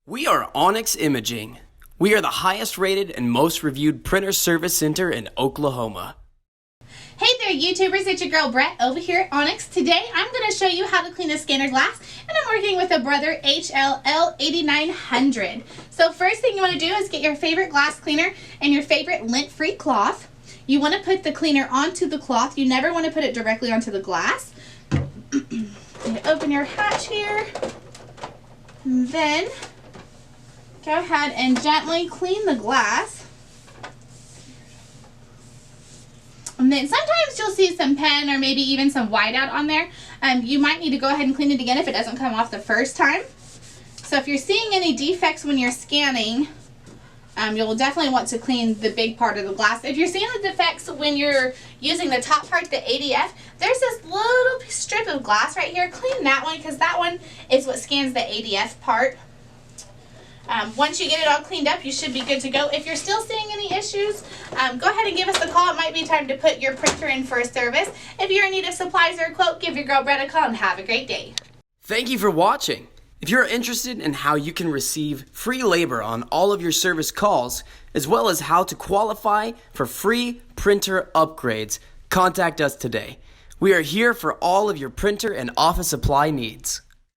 We are Onyx Imaging. We are the highest rated and most reviewed printer service center in Oklahoma. Hey there YouTubers, it's your girl Brett over here at Onyx. Today I'm going to show you how to clean a scanner glass, and I'm working with a Brother L8900. So first thing you want to do is get your favorite glass cleaner and your favorite lint-free cloth. You want to put the cleaner onto the cloth. You never want to put it directly onto the glass. You open your hatch here, and then go ahead and gently clean the glass. And then sometimes you'll see some pen or maybe even some whiteout on there. You might need to go ahead and clean it again if it doesn't come off the first time. So if you're seeing any defects when you're scanning, you'll definitely want to clean the big part of the glass. If you're seeing the defects when you're using the top part, the ADF, there's this little strip of glass right here. Clean that one because that one is what scans the ADF part. Once you get it all cleaned up, you should be good to go. If you're still seeing any issues, go ahead and give us a call. It might be time to put your printer in for a service. If you're in need of supplies or a quote, give your girl Brett a call and have a great day. Thank you for watching. If you're interested in how you can receive free labor on all of your service calls, as well as how to qualify for free printer upgrades, contact us today. We are here for all of your printer and office supply needs.